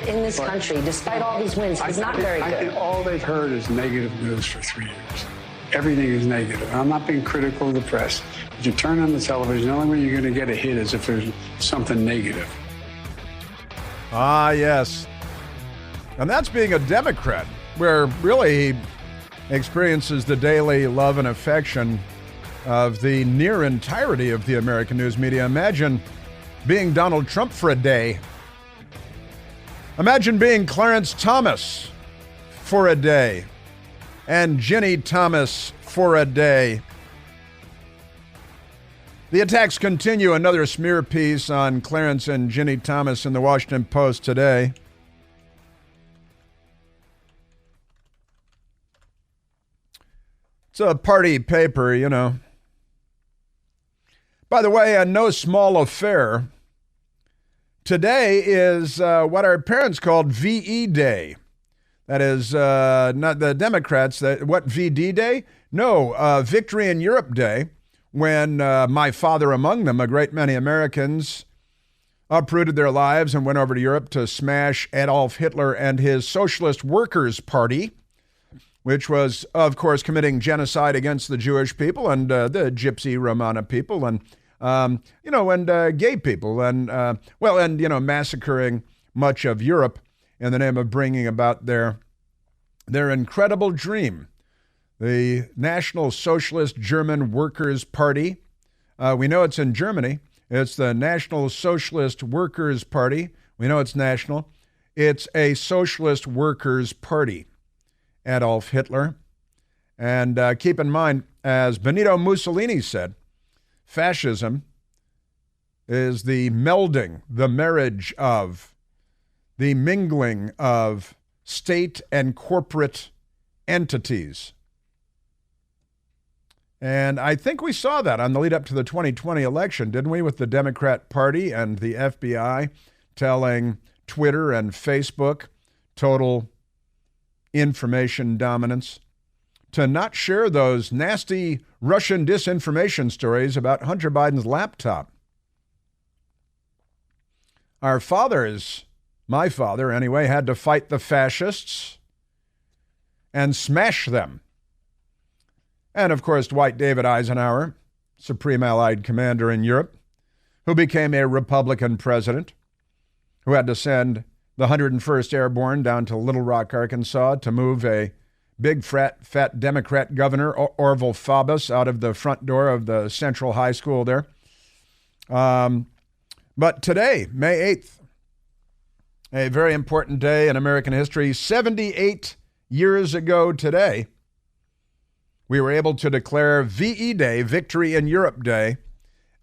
climate in this country, despite all these wins, is not very good. All they've heard is negative news for 3 years. Everything is negative. I'm not being critical of the press. But you turn on the television, the only way you're going to get a hit is if there's something negative. Ah, yes. And that's being a Democrat, where really he experiences the daily love and affection of the near entirety of the American news media. Imagine being Donald Trump for a day. Imagine being Clarence Thomas for a day and Ginny Thomas for a day. The attacks continue. Another smear piece on Clarence and Ginny Thomas in the Washington Post today. It's a party paper, you know. By the way, no small affair. Today is what our parents called VE Day. That is not the Democrats. What, VD Day? No, Victory in Europe Day, when my father among them, a great many Americans, uprooted their lives and went over to Europe to smash Adolf Hitler and his Socialist Workers' Party, which was, of course, committing genocide against the Jewish people and the Gypsy Romana people and, gay people and, massacring much of Europe in the name of bringing about their incredible dream. The National Socialist German Workers' Party. We know it's in Germany. It's the National Socialist Workers' Party. We know it's national. It's a Socialist Workers' Party. Adolf Hitler. And keep in mind, as Benito Mussolini said, fascism is the melding, the marriage of, the mingling of state and corporate entities. And I think we saw that on the lead up to the 2020 election, didn't we, with the Democrat Party and the FBI telling Twitter and Facebook total information dominance to not share those nasty Russian disinformation stories about Hunter Biden's laptop. Our fathers, my father anyway, had to fight the fascists and smash them. And of course, Dwight David Eisenhower, Supreme Allied Commander in Europe, who became a Republican president, who had to send the 101st Airborne down to Little Rock, Arkansas, to move a big, fat Democrat governor, Orville Faubus, out of the front door of the Central High School there. But today, May 8th, a very important day in American history, 78 years ago today, we were able to declare VE Day, Victory in Europe Day,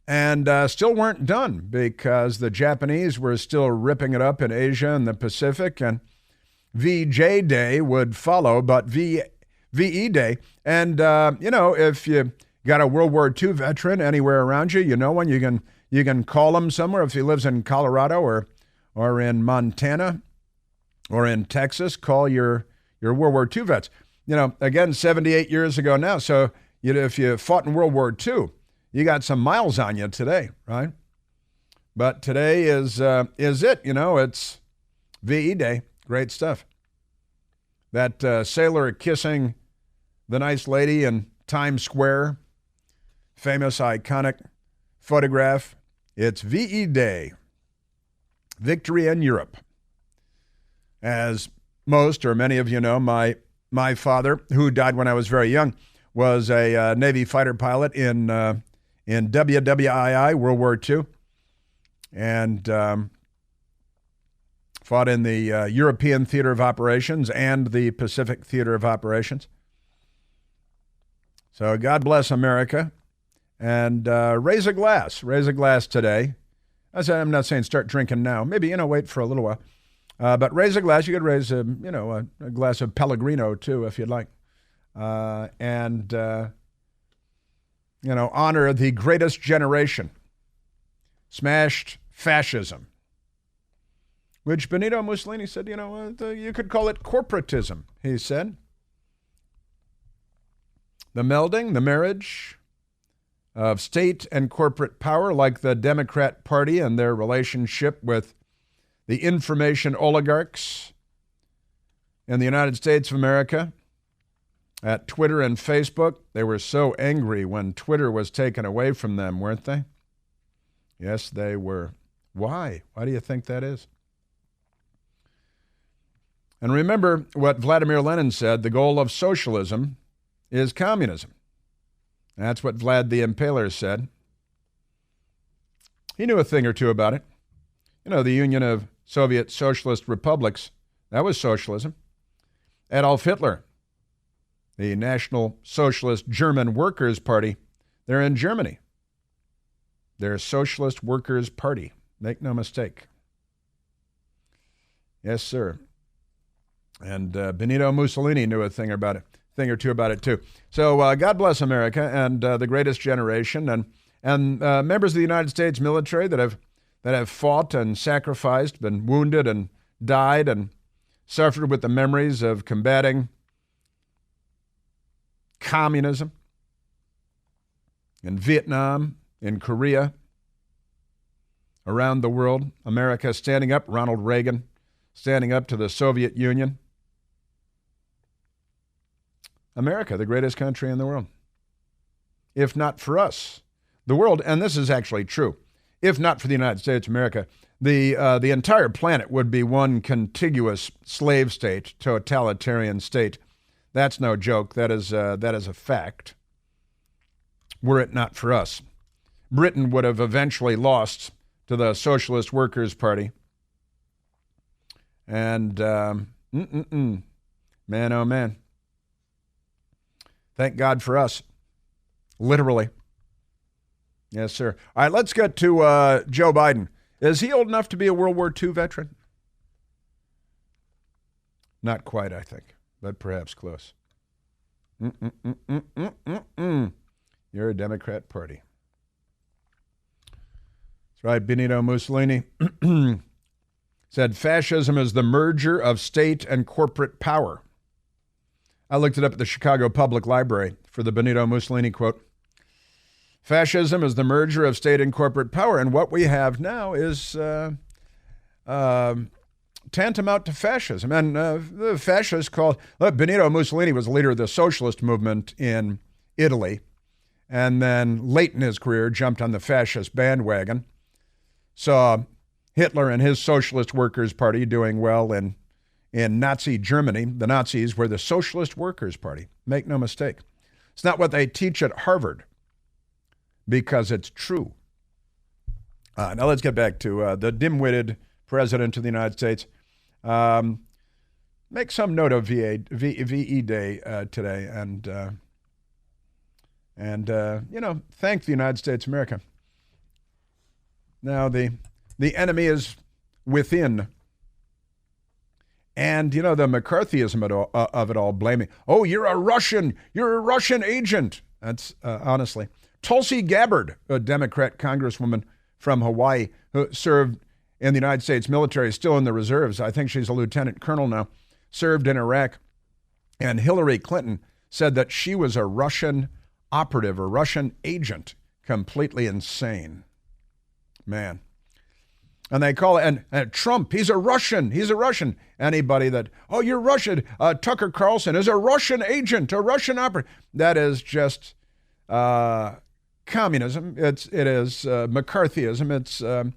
and still weren't done because the Japanese were still ripping it up in Asia and the Pacific, and VJ Day would follow, but VE Day. And, if you got a World War II veteran anywhere around you, you know one, you can call him somewhere. If he lives in Colorado or in Montana or in Texas, call your World War II vets. Again, 78 years ago now. So if you fought in World War II, you got some miles on you today, right? But today is it. It's VE Day. Great stuff. That sailor kissing the nice lady in Times Square, famous, iconic photograph. It's VE Day. Victory in Europe. As most or many of you know, my father, who died when I was very young, was a Navy fighter pilot in WWII, World War II, and fought in the European Theater of Operations and the Pacific Theater of Operations. So God bless America, and raise a glass today. I'm not saying start drinking now. Maybe, wait for a little while. But raise a glass. You could raise a glass of Pellegrino too, if you'd like. And honor the greatest generation. Smashed fascism. Which Benito Mussolini said, you could call it corporatism, he said. The melding, the marriage of state and corporate power, like the Democrat Party and their relationship with the information oligarchs in the United States of America at Twitter and Facebook. They were so angry when Twitter was taken away from them, weren't they? Yes, they were. Why? Why do you think that is? And remember what Vladimir Lenin said, the goal of socialism is communism. That's what Vlad the Impaler said. He knew a thing or two about it. You know, the Union of Soviet Socialist Republics, that was socialism. Adolf Hitler, the National Socialist German Workers' Party, they're in Germany. They're a Socialist Workers' Party. Make no mistake. Yes, sir. And Benito Mussolini knew a thing or two about it too. So God bless America and the greatest generation and members of the United States military that have fought and sacrificed, been wounded and died and suffered with the memories of combating communism in Vietnam, in Korea, around the world. America standing up, Ronald Reagan standing up to the Soviet Union. America, the greatest country in the world. If not for us, the world, and this is actually true, if not for the United States of America, the entire planet would be one contiguous slave state, totalitarian state. That's no joke. That is a fact. Were it not for us, Britain would have eventually lost to the Socialist Workers' Party. And man, oh man. Thank God for us. Literally. Yes, sir. All right, let's get to Joe Biden. Is he old enough to be a World War II veteran? Not quite, I think, but perhaps close. You're a Democrat Party. That's right, Benito Mussolini said fascism is the merger of state and corporate power. I looked it up at the Chicago Public Library for the Benito Mussolini quote. Fascism is the merger of state and corporate power, and what we have now is tantamount to fascism. And the fascists called, Benito Mussolini was the leader of the socialist movement in Italy, and then late in his career jumped on the fascist bandwagon, saw Hitler and his Socialist Workers' Party doing well in Nazi Germany. The Nazis were the Socialist Workers' Party. Make no mistake. It's not what they teach at Harvard, because it's true. Now let's get back to the dim-witted president of the United States. Make some note of VE Day today, and thank the United States of America. Now the enemy is within. And, the McCarthyism of it all, blaming, oh, you're a Russian agent. That's, honestly. Tulsi Gabbard, a Democrat congresswoman from Hawaii who served in the United States military, still in the reserves. I think she's a lieutenant colonel now, served in Iraq. And Hillary Clinton said that she was a Russian operative or Russian agent. Completely insane. Man. And they call it, and Trump, he's a Russian. Anybody that, oh, you're Russian. Tucker Carlson is a Russian agent, a Russian operative. That is just communism. It is McCarthyism.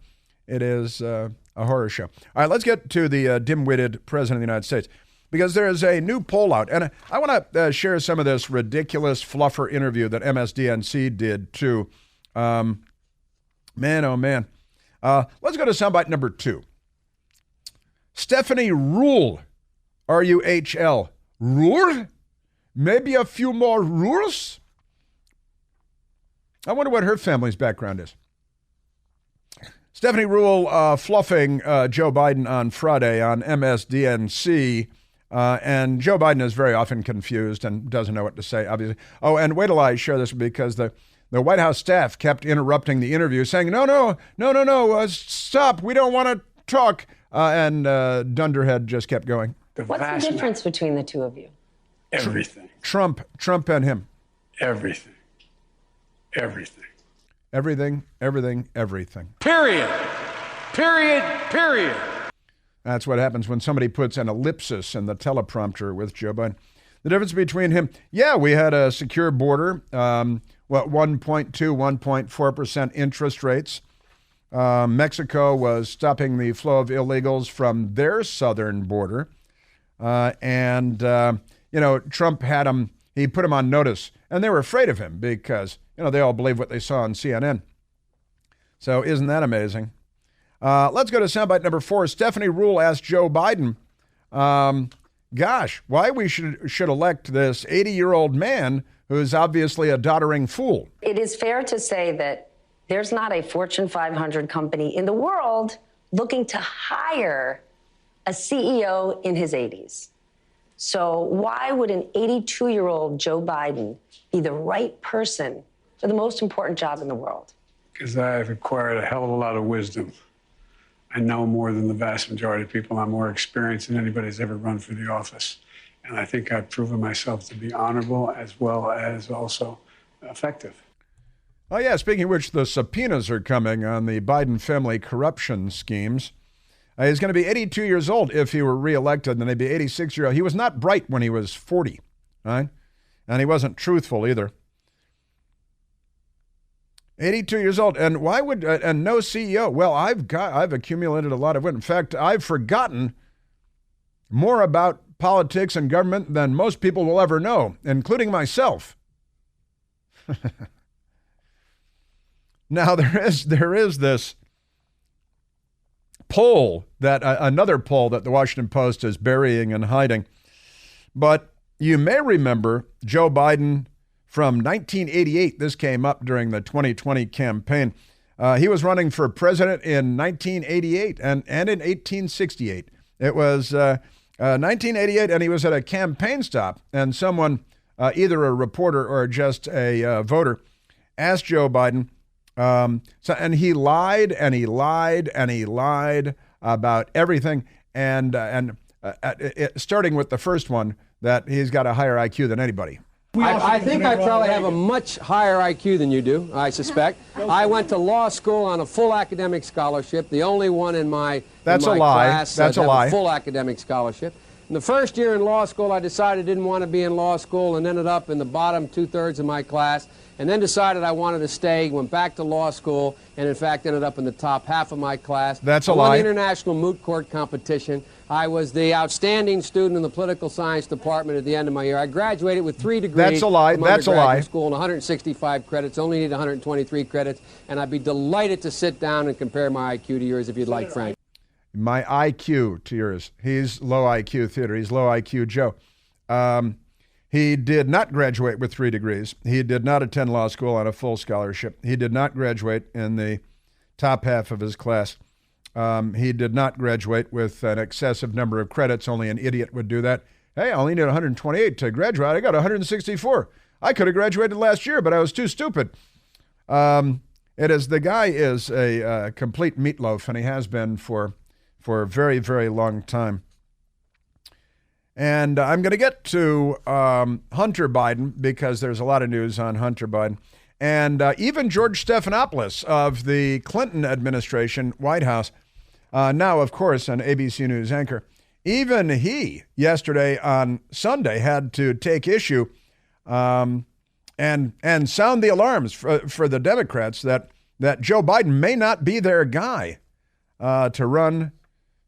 It is a horror show. All right, let's get to the dim-witted president of the United States, because there is a new poll out. And I want to share some of this ridiculous fluffer interview that MSDNC did too. Man, oh man. Let's go to soundbite number 2. Stephanie Ruhle, R-U-H-L. Ruhle? Maybe a few more rules? I wonder what her family's background is. Stephanie Ruhle fluffing Joe Biden on Friday on MSDNC. And Joe Biden is very often confused and doesn't know what to say, obviously. Oh, and wait till I share this, because the White House staff kept interrupting the interview, saying, no, stop, we don't want to talk. And Dunderhead just kept going. What's the difference between the two of you? Everything. Trump and him. Everything. Everything. Period. That's what happens when somebody puts an ellipsis in the teleprompter with Joe Biden. The difference between him, we had a secure border, 1.2, 1.4% interest rates. Mexico was stopping the flow of illegals from their southern border. Trump had them, he put them on notice, and they were afraid of him because, they all believe what they saw on CNN. So isn't that amazing? Let's go to soundbite number 4. Stephanie Ruhle asked Joe Biden, why we should elect this 80-year-old man who is obviously a doddering fool. It is fair to say that there's not a Fortune 500 company in the world looking to hire a CEO in his 80s. So why would an 82-year-old Joe Biden be the right person for the most important job in the world? Because I've acquired a hell of a lot of wisdom. I know more than the vast majority of people. I'm more experienced than anybody's ever run for the office. And I think I've proven myself to be honorable as well as also effective. Oh, yeah. Speaking of which, the subpoenas are coming on the Biden family corruption schemes. He's going to be 82 years old if he were reelected, and then he'd be 86 years old. He was not bright when he was 40, right? And he wasn't truthful either. 82 years old, and why would and no CEO? Well, I've accumulated a lot of wisdom. In fact, I've forgotten more about politics and government than most people will ever know, including myself. Now there is this poll that another poll that the Washington Post is burying and hiding, but you may remember Joe Biden. From 1988, this came up during the 2020 campaign. He was running for president in 1988 and in 1868. It was 1988, and he was at a campaign stop, and someone, either a reporter or just a voter, asked Joe Biden, and he lied, and he lied, and he lied about everything, and starting with the first one, that he's got a higher IQ than anybody. I think I probably have a much higher IQ than you do, I suspect. I went to law school on a full academic scholarship, the only one in my class That's a lie. A full academic scholarship. In the first year in law school, I decided I didn't want to be in law school and ended up in the bottom 2/3 of my class, and then decided I wanted to stay, went back to law school, and in fact ended up in the top half of my class. That's a lie. I won the international moot court competition. I was the outstanding student in the political science department at the end of my year. I graduated with 3 degrees. That's a lie. From That's a lie. School and 165 credits. Only need 123 credits, and I'd be delighted to sit down and compare my IQ to yours if you'd like, Frank. My IQ to yours. He's low IQ theater. He's low IQ Joe. He did not graduate with 3 degrees. He did not attend law school on a full scholarship. He did not graduate in the top half of his class. He did not graduate with an excessive number of credits. Only an idiot would do that. Hey, I only need 128 to graduate. I got 164. I could have graduated last year, but I was too stupid. The guy is a complete meatloaf, and he has been for a very, very long time. And I'm going to get to Hunter Biden because there's a lot of news on Hunter Biden. And even George Stephanopoulos of the Clinton administration, White House, now, of course, an ABC News anchor, even he yesterday on Sunday had to take issue and sound the alarms for the Democrats that Joe Biden may not be their guy to run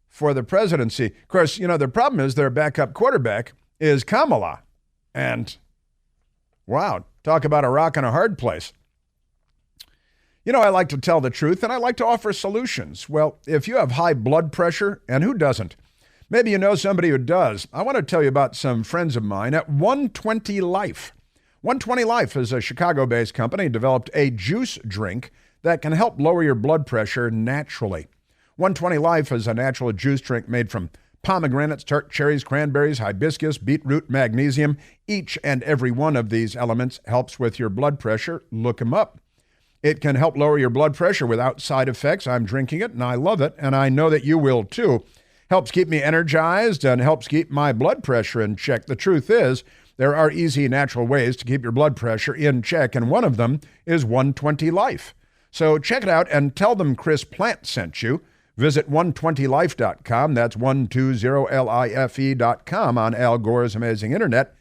for the presidency. Of course, the problem is their backup quarterback is Kamala. And wow, talk about a rock and a hard place. I like to tell the truth and I like to offer solutions. Well, if you have high blood pressure, and who doesn't? Maybe you know somebody who does. I want to tell you about some friends of mine at 120 Life. 120 Life is a Chicago-based company, developed a juice drink that can help lower your blood pressure naturally. 120 Life is a natural juice drink made from pomegranates, tart cherries, cranberries, hibiscus, beetroot, magnesium. Each and every one of these elements helps with your blood pressure. Look them up. It can help lower your blood pressure without side effects. I'm drinking it and I love it, and I know that you will too. Helps keep me energized and helps keep my blood pressure in check. The truth is, there are easy, natural ways to keep your blood pressure in check, and one of them is 120 Life. So check it out and tell them Chris Plant sent you. Visit 120life.com. That's 120life.com on Al Gore's amazing internet.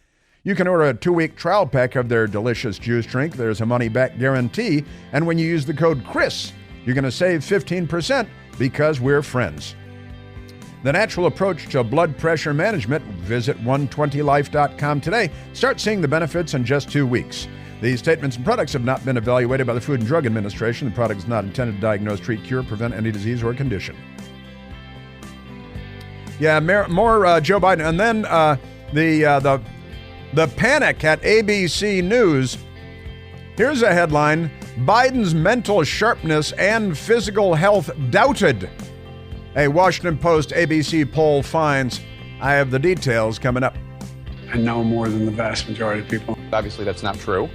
You can order a 2-week trial pack of their delicious juice drink. There's a money-back guarantee. And when you use the code CHRIS, you're going to save 15% because we're friends. The natural approach to blood pressure management. Visit 120life.com today. Start seeing the benefits in just 2 weeks. These statements and products have not been evaluated by the Food and Drug Administration. The product is not intended to diagnose, treat, cure, prevent any disease or condition. Yeah, more Joe Biden. And then the panic at ABC News. Here's a headline: Biden's mental sharpness and physical health doubted. A Washington Post ABC poll finds. I have the details coming up. I know more than the vast majority of people. Obviously, that's not true.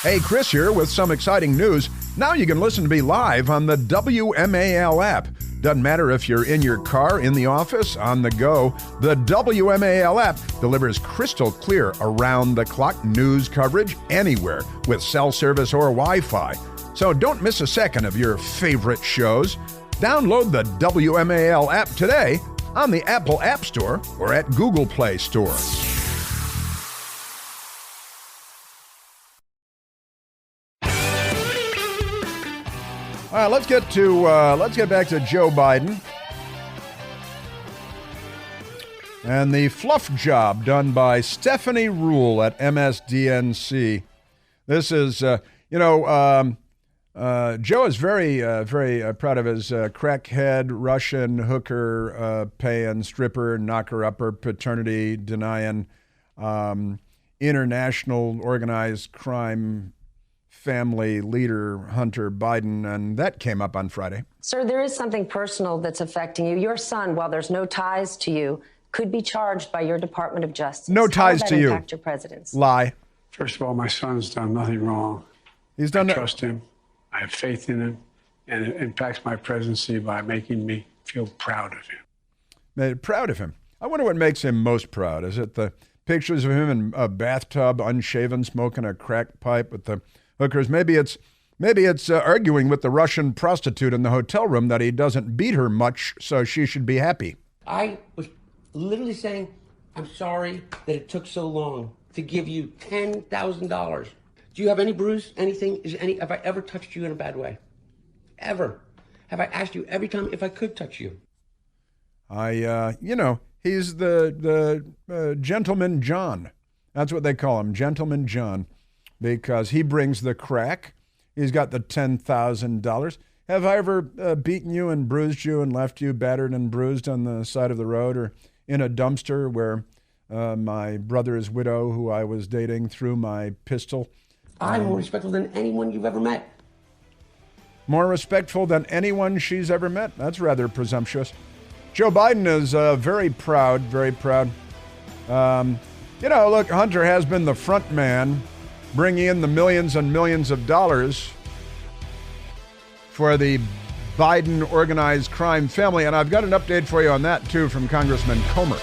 Hey, Chris here with some exciting news. Now you can listen to me live on the WMAL app. Doesn't matter if you're in your car, in the office, on the go. The WMAL app delivers crystal clear around-the-clock news coverage anywhere with cell service or Wi-Fi. So don't miss a second of your favorite shows. Download the WMAL app today on the Apple App Store or at Google Play Store. All right, let's get back to Joe Biden and the fluff job done by Stephanie Ruhle at MSNBC. This is, Joe is very proud of his crackhead, Russian hooker, paying, stripper, knocker-upper, paternity denying, international organized crime family leader Hunter Biden, and that came up on Friday. Sir, there is something personal that's affecting you. Your son, while there's no ties to you, could be charged by your Department of Justice. No ties to you. How would that impact your presidency? Lie. First of all, my son's done nothing wrong. He's done I trust him. I have faith in him, and it impacts my presidency by making me feel proud of him. Proud of him. I wonder what makes him most proud. Is it the pictures of him in a bathtub, unshaven, smoking a crack pipe with the hookers? Maybe it's arguing with the Russian prostitute in the hotel room that he doesn't beat her much, so she should be happy. I was literally saying, I'm sorry that it took so long to give you $10,000. Do you have any bruise? Anything? Have I ever touched you in a bad way? Ever? Have I asked you every time if I could touch you? He's the Gentleman John. That's what they call him, Gentleman John, because he brings the crack. He's got the $10,000. Have I ever beaten you and bruised you and left you battered and bruised on the side of the road or in a dumpster where my brother's widow, who I was dating, threw my pistol? I'm more respectful than anyone you've ever met. More respectful than anyone she's ever met? That's rather presumptuous. Joe Biden is very proud, very proud. Look, Hunter has been the front man, bringing in the millions and millions of dollars for the Biden organized crime family. And I've got an update for you on that, too, from Congressman Comer.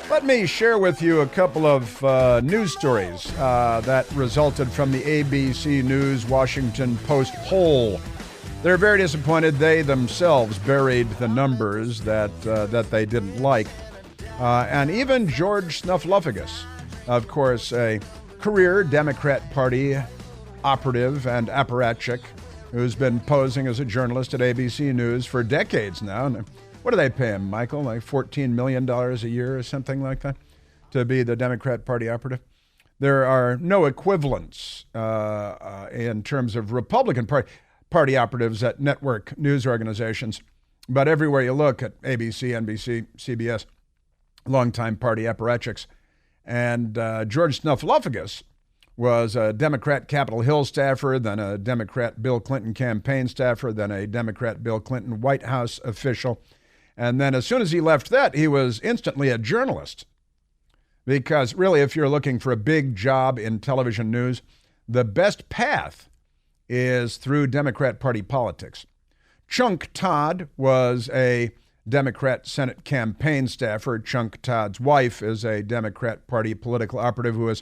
Let me share with you a couple of news stories that resulted from the ABC News Washington Post poll. They're very disappointed. They themselves buried the numbers that they didn't like. And even George Snuffleupagus, of course, a career Democrat Party operative and apparatchik who's been posing as a journalist at ABC News for decades now. And what do they pay him, Michael? Like $14 million a year or something like that to be the Democrat Party operative? There are no equivalents in terms of Republican Party operatives at network news organizations. But everywhere you look at ABC, NBC, CBS, longtime party apparatchiks. And George Snuffleupagus was a Democrat Capitol Hill staffer, then a Democrat Bill Clinton campaign staffer, then a Democrat Bill Clinton White House official. And then as soon as he left that, he was instantly a journalist. Because really, if you're looking for a big job in television news, the best path is through Democrat Party politics. Chunk Todd was a Democrat Senate campaign staffer. Chunk Todd's wife is a Democrat Party political operative who has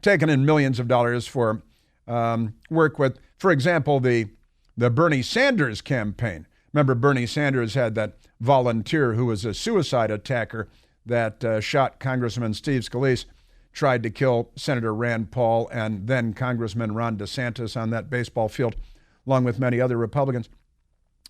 taken in millions of dollars for work with, for example, the Bernie Sanders campaign. Remember, Bernie Sanders had that volunteer who was a suicide attacker that shot Congressman Steve Scalise, tried to kill Senator Rand Paul and then Congressman Ron DeSantis on that baseball field, along with many other Republicans.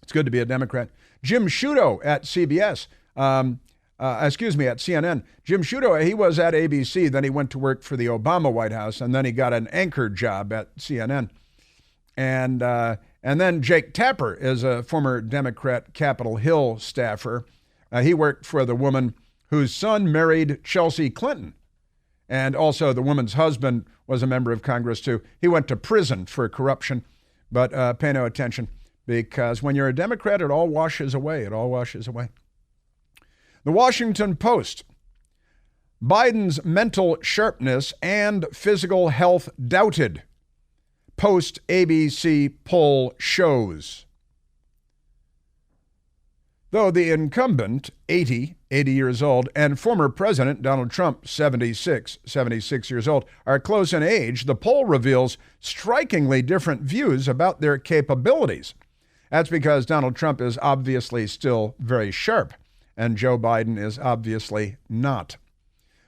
It's good to be a Democrat. Jim Sciutto at CBS, at CNN. Jim Sciutto, he was at ABC, then he went to work for the Obama White House, and then he got an anchor job at CNN. And then Jake Tapper is a former Democrat Capitol Hill staffer. He worked for the woman whose son married Chelsea Clinton. And also the woman's husband was a member of Congress, too. He went to prison for corruption, but pay no attention, because when you're a Democrat, it all washes away. It all washes away. The Washington Post. Biden's mental sharpness and physical health doubted. Post-ABC poll shows. Though the incumbent, 80 years old, and former President Donald Trump, 76 years old, are close in age, the poll reveals strikingly different views about their capabilities. That's because Donald Trump is obviously still very sharp, and Joe Biden is obviously not.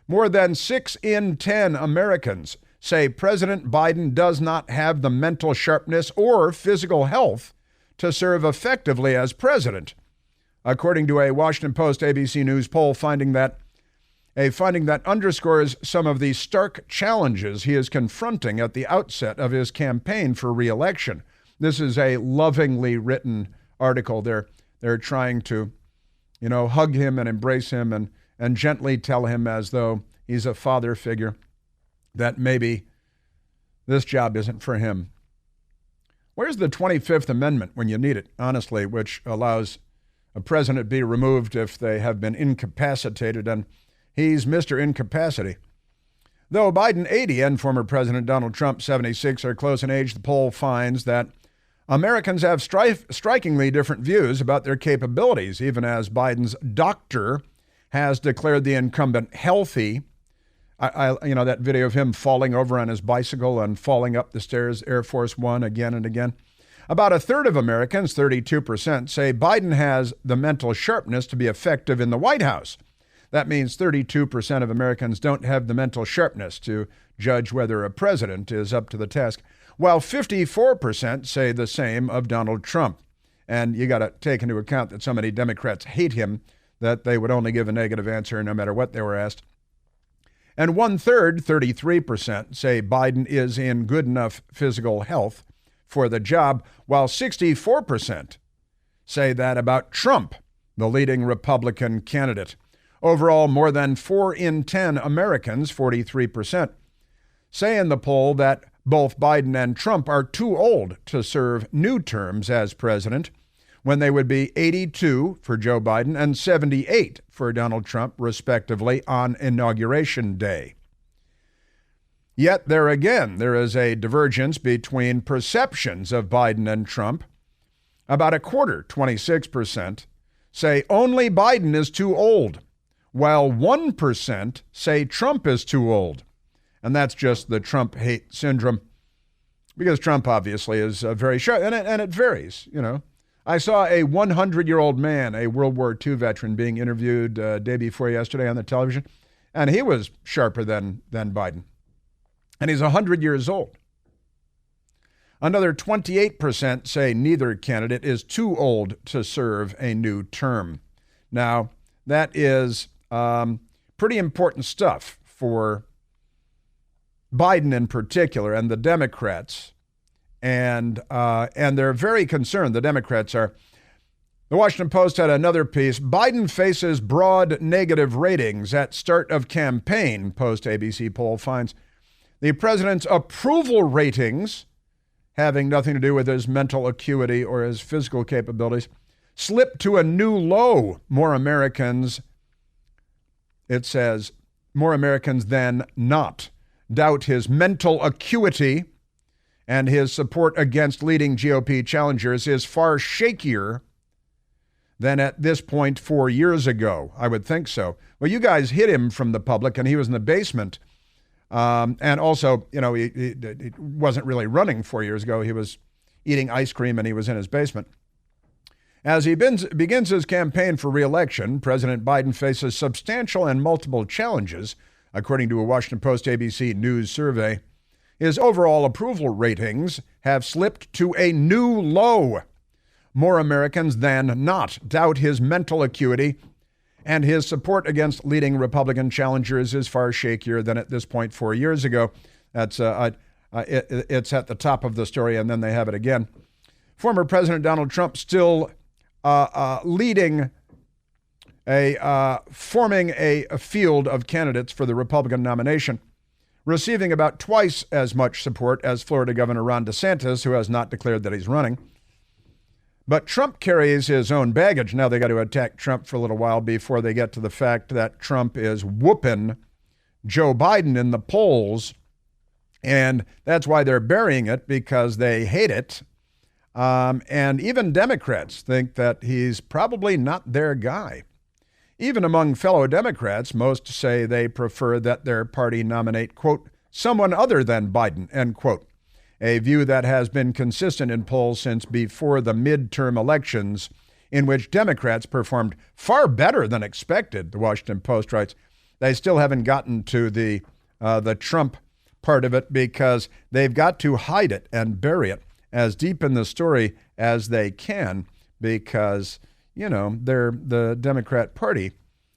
More than 6 in 10 Americans say President Biden does not have the mental sharpness or physical health to serve effectively as president, according to a Washington Post ABC News poll finding that underscores some of the stark challenges he is confronting at the outset of his campaign for re-election. This is a lovingly written article. They're trying to, hug him and embrace him and gently tell him, as though he's a father figure, that maybe this job isn't for him. Where's the 25th Amendment when you need it, honestly, which allows a president be removed if they have been incapacitated, and he's Mr. Incapacity. Though Biden, 80, and former President Donald Trump, 76, are close in age, the poll finds that Americans have strikingly different views about their capabilities, even as Biden's doctor has declared the incumbent healthy. That video of him falling over on his bicycle and falling up the stairs, Air Force One, again and again. About a third of Americans, 32%, say Biden has the mental sharpness to be effective in the White House. That means 32% of Americans don't have the mental sharpness to judge whether a president is up to the task, while 54% say the same of Donald Trump. And you got to take into account that so many Democrats hate him that they would only give a negative answer no matter what they were asked. And 1/3, 33%, say Biden is in good enough physical health for the job, while 64% say that about Trump, the leading Republican candidate. Overall, more than 4 in 10 Americans, 43%, say in the poll that both Biden and Trump are too old to serve new terms as president, when they would be 82 for Joe Biden and 78 for Donald Trump, respectively, on Inauguration Day. Yet there again, there is a divergence between perceptions of Biden and Trump. About a quarter, 26%, say only Biden is too old, while 1% say Trump is too old. And that's just the Trump hate syndrome, because Trump obviously is very sharp, and it varies, I saw a 100-year-old man, a World War II veteran, being interviewed day before yesterday on the television, and he was sharper than Biden. And he's 100 years old. Another 28% say neither candidate is too old to serve a new term. Now, that is pretty important stuff for Biden in particular and the Democrats. And they're very concerned. The Democrats are. The Washington Post had another piece. Biden faces broad negative ratings at start of campaign, post-ABC poll finds. The president's approval ratings, having nothing to do with his mental acuity or his physical capabilities, slipped to a new low. More Americans, it says, more Americans than not doubt his mental acuity and his support against leading GOP challengers is far shakier than at this point 4 years ago. I would think so. Well, you guys hid him from the public, and he was in the basement. And also, he wasn't really running 4 years ago. He was eating ice cream, and he was in his basement. As he begins his campaign for re-election, President Biden faces substantial and multiple challenges, according to a Washington Post ABC News survey. His overall approval ratings have slipped to a new low. More Americans than not doubt his mental acuity, and his support against leading Republican challengers is far shakier than at this point 4 years ago. That's it's at the top of the story, and then they have it again. Former President Donald Trump still forming a field of candidates for the Republican nomination, receiving about twice as much support as Florida Governor Ron DeSantis, who has not declared that he's running. But Trump carries his own baggage. Now they got to attack Trump for a little while before they get to the fact that Trump is whooping Joe Biden in the polls. And that's why they're burying it, because they hate it. And even Democrats think that he's probably not their guy. Even among fellow Democrats, most say they prefer that their party nominate, quote, someone other than Biden, end quote. A view that has been consistent in polls since before the midterm elections, in which Democrats performed far better than expected, the Washington Post writes. They still haven't gotten to the Trump part of it, because they've got to hide it and bury it as deep in the story as they can, because, they're the Democrat Party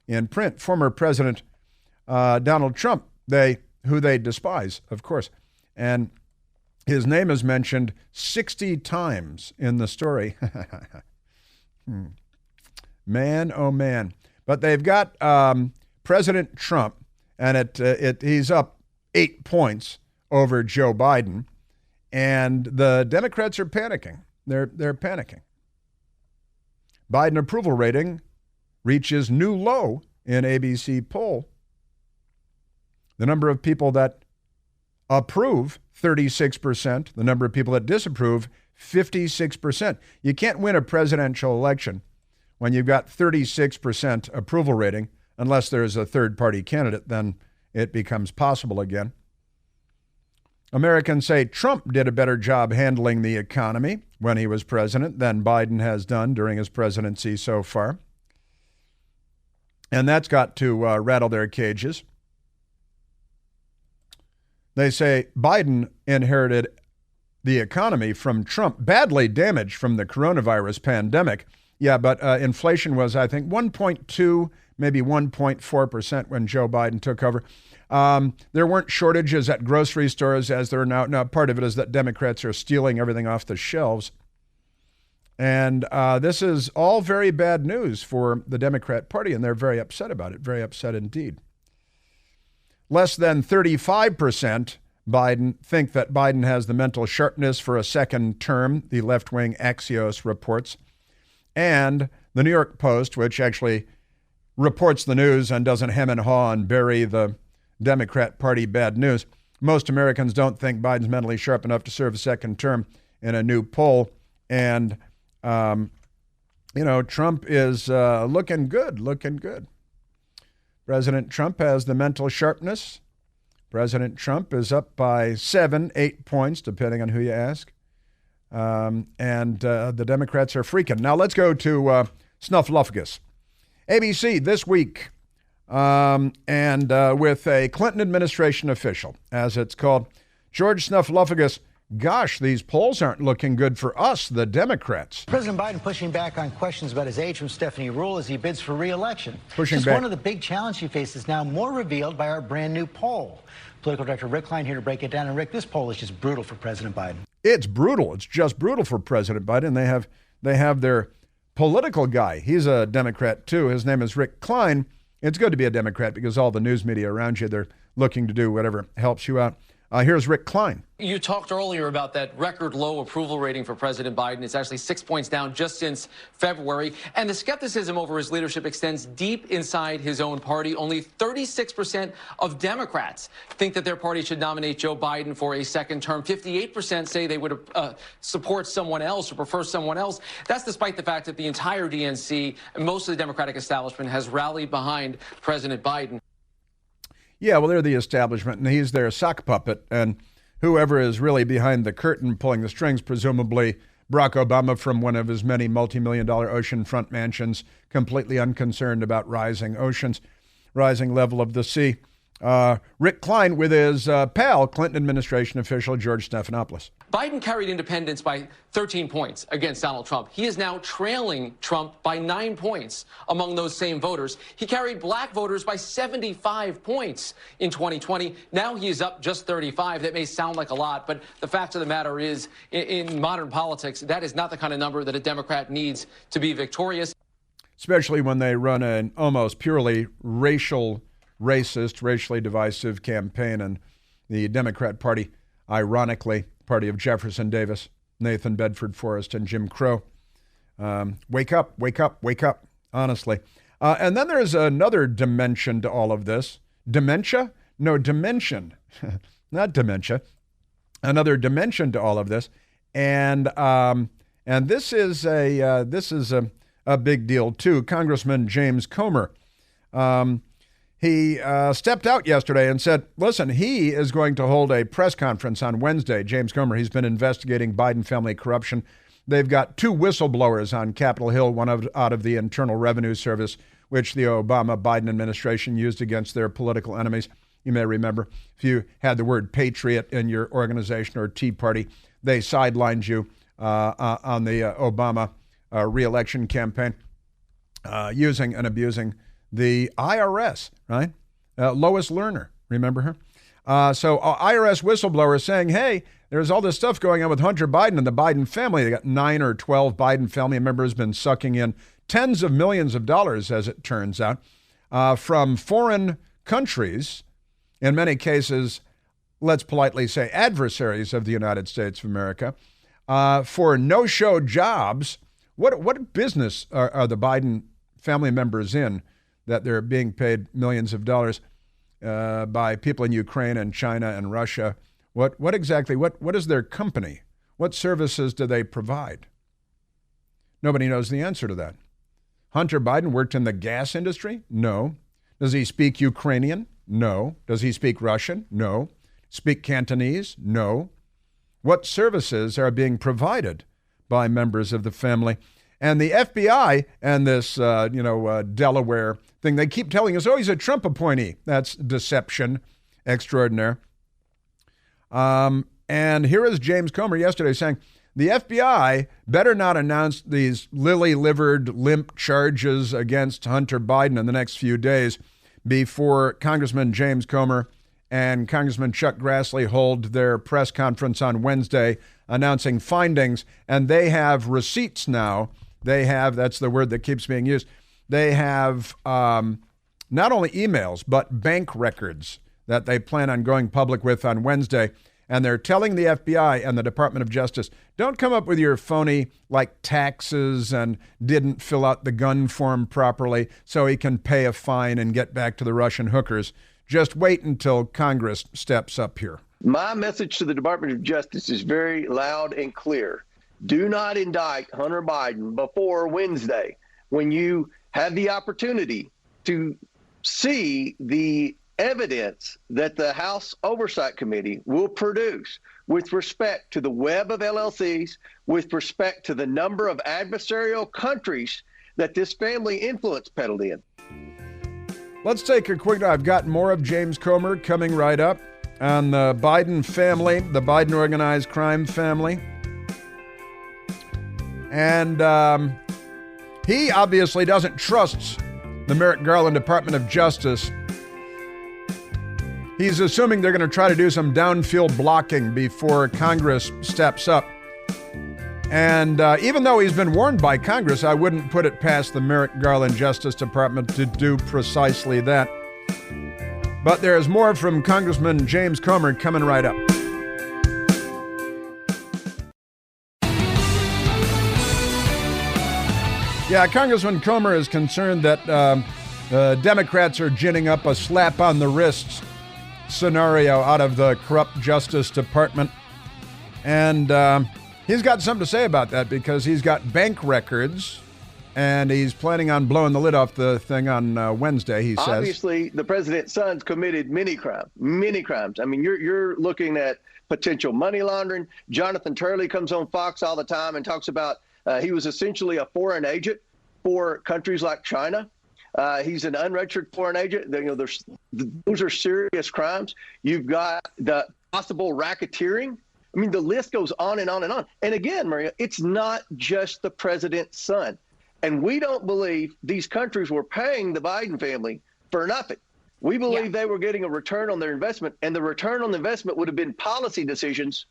in print. Former President Donald Trump, who they despise, of course. And his name is mentioned 60 times in the story. Man, oh man. But they've got President Trump, and he's up 8 points over Joe Biden. And the Democrats are panicking. They're panicking. Biden approval rating reaches new low in ABC poll. The number of people that approve, 36%. The number of people that disapprove, 56%. You can't win a presidential election when you've got 36% approval rating, unless there's a third-party candidate. Then it becomes possible again. Americans say Trump did a better job handling the economy when he was president than Biden has done during his presidency so far. And that's got to rattle their cages. They say Biden inherited the economy from Trump, badly damaged from the coronavirus pandemic. Yeah, but inflation was, I think, 1.2, maybe 1.4% when Joe Biden took over. There weren't shortages at grocery stores as there are now. Now, part of it is that Democrats are stealing everything off the shelves. And this is all very bad news for the Democrat Party, and they're very upset about it, very upset indeed. Less than 35% think that Biden has the mental sharpness for a second term, the left-wing Axios reports. And the New York Post, which actually reports the news and doesn't hem and haw and bury the Democrat Party bad news. Most Americans don't think Biden's mentally sharp enough to serve a second term in a new poll. And, Trump is looking good. President Trump has the mental sharpness. President Trump is up by 7, 8 points, depending on who you ask. And the Democrats are freaking. Now let's go to Snuffleupagus. ABC this week, and with a Clinton administration official, as it's called, George Snuffleupagus. Gosh, these polls aren't looking good for us, the Democrats. President Biden pushing back on questions about his age from Stephanie Ruhle as he bids for re-election. Pushing back. One of the big challenges he faces now more revealed by our brand new poll. Political director Rick Klein here to break it down. And Rick, this poll is just brutal for President Biden. It's brutal. It's just brutal for President Biden. They have their political guy. He's a Democrat too. His name is Rick Klein. It's good to be a Democrat because all the news media around you, they're looking to do whatever helps you out. Here's Rick Klein. You talked earlier about that record low approval rating for President Biden. It's actually 6 points down just since February. And the skepticism over his leadership extends deep inside his own party. Only 36% of Democrats think that their party should nominate Joe Biden for a second term. 58% say they would support someone else or prefer someone else. That's despite the fact that the entire DNC and most of the Democratic establishment has rallied behind President Biden. Yeah, well, they're the establishment, and he's their sock puppet. And whoever is really behind the curtain pulling the strings, presumably Barack Obama from one of his many multi-million-dollar oceanfront mansions, completely unconcerned about rising oceans, rising level of the sea. Rick Klein with his pal, Clinton administration official George Stephanopoulos. Biden carried independents by 13 points against Donald Trump. He is now trailing Trump by 9 points among those same voters. He carried black voters by 75 points in 2020. Now he is up just 35. That may sound like a lot, but the fact of the matter is, in modern politics, that is not the kind of number that a Democrat needs to be victorious. Especially when they run an almost purely racist, racially divisive campaign. And the Democrat Party, ironically, party of Jefferson Davis, Nathan Bedford Forrest, and Jim Crow. Wake up, wake up, wake up, honestly. And then there's another dimension to all of this. Dementia? No, dimension. Not dementia. Another dimension to all of this. And this is a big deal, too. Congressman James Comer, he stepped out yesterday and said, listen, he is going to hold a press conference on Wednesday. James Comer, he's been investigating Biden family corruption. They've got two whistleblowers on Capitol Hill, one out of the Internal Revenue Service, which the Obama-Biden administration used against their political enemies. You may remember, if you had the word patriot in your organization or Tea Party, they sidelined you on the Obama re-election campaign, using and abusing the IRS, right? Lois Lerner, remember her? So IRS whistleblower saying, hey, there's all this stuff going on with Hunter Biden and the Biden family. They got 9 or 12 Biden family members been sucking in tens of millions of dollars, as it turns out, from foreign countries, in many cases, let's politely say, adversaries of the United States of America, for no-show jobs. What business are the Biden family members in that they're being paid millions of dollars by people in Ukraine and China and Russia? What exactly is their company? What services do they provide? Nobody knows the answer to that. Hunter Biden worked in the gas industry? No. Does he speak Ukrainian? No. Does he speak Russian? No. Speak Cantonese? No. What services are being provided by members of the family? And the FBI and this, Delaware thing, they keep telling us, oh, he's a Trump appointee. That's deception extraordinaire. And here is James Comer yesterday saying, the FBI better not announce these lily-livered, limp charges against Hunter Biden in the next few days before Congressman James Comer and Congressman Chuck Grassley hold their press conference on Wednesday announcing findings. And they have receipts now. They have, that's the word that keeps being used, they have not only emails, but bank records that they plan on going public with on Wednesday. And they're telling the FBI and the Department of Justice, don't come up with your phony, like taxes and didn't fill out the gun form properly so he can pay a fine and get back to the Russian hookers. Just wait until Congress steps up here. My message to the Department of Justice is very loud and clear. Do not indict Hunter Biden before Wednesday, when you have the opportunity to see the evidence that the House Oversight Committee will produce with respect to the web of LLCs, with respect to the number of adversarial countries that this family influence peddled in. Let's take a quick, I've got more of James Comer coming right up on the Biden family, the Biden organized crime family. And he obviously doesn't trust the Merrick Garland Department of Justice. He's assuming they're going to try to do some downfield blocking before Congress steps up. And even though he's been warned by Congress, I wouldn't put it past the Merrick Garland Justice Department to do precisely that. But there's more from Congressman James Comer coming right up. Yeah, Congressman Comer is concerned that Democrats are ginning up a slap on the wrists scenario out of the corrupt Justice Department. And he's got something to say about that because he's got bank records and he's planning on blowing the lid off the thing on Wednesday, he says. Obviously, the president's son's committed many crimes. I mean, you're looking at potential money laundering. Jonathan Turley comes on Fox all the time and talks about he was essentially a foreign agent for countries like China. He's an unregistered foreign agent. Those are serious crimes. You've got the possible racketeering. I mean, the list goes on and on and on. And again, Maria, it's not just the president's son. And we don't believe these countries were paying the Biden family for nothing. We believe they were getting a return on their investment, and the return on the investment would have been policy decisions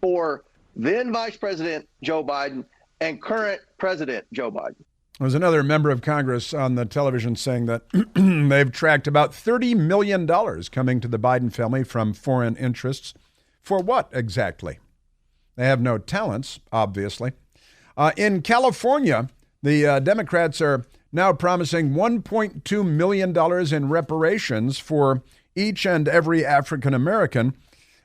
for then Vice President Joe Biden and current President Joe Biden. There's another member of Congress on the television saying that they've tracked about $30 million coming to the Biden family from foreign interests. For what exactly? They have no talents, obviously. In California, the Democrats are now promising $1.2 million in reparations for each and every African American.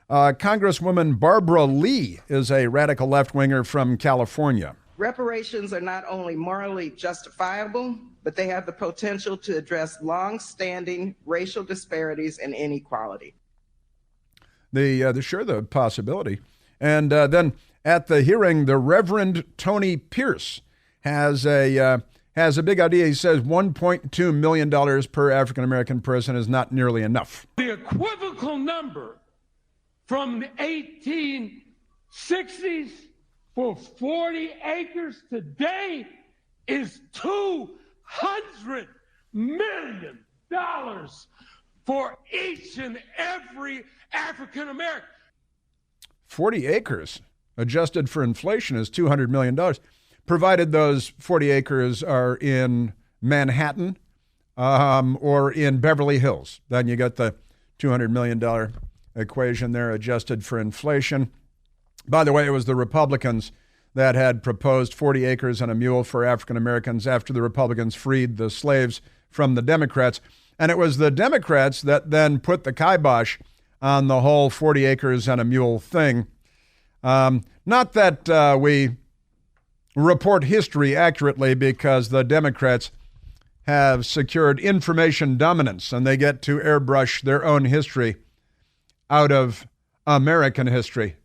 Congresswoman Barbara Lee is a radical left-winger from California. Reparations are not only morally justifiable, but they have the potential to address long-standing racial disparities and inequality. The possibility. And then at the hearing, the Reverend Tony Pierce has a big idea. He says $1.2 million per African-American person is not nearly enough. The equivocal number from the 1860s for 40 acres today is $200 million for each and every African American. 40 acres adjusted for inflation is $200 million, provided those 40 acres are in Manhattan or in Beverly Hills. Then you got the $200 million equation there adjusted for inflation. By the way, it was the Republicans that had proposed 40 acres and a mule for African Americans after the Republicans freed the slaves from the Democrats. And it was the Democrats that then put the kibosh on the whole 40 acres and a mule thing. Not that we report history accurately, because the Democrats have secured information dominance and they get to airbrush their own history out of American history.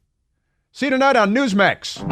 See you tonight on Newsmax.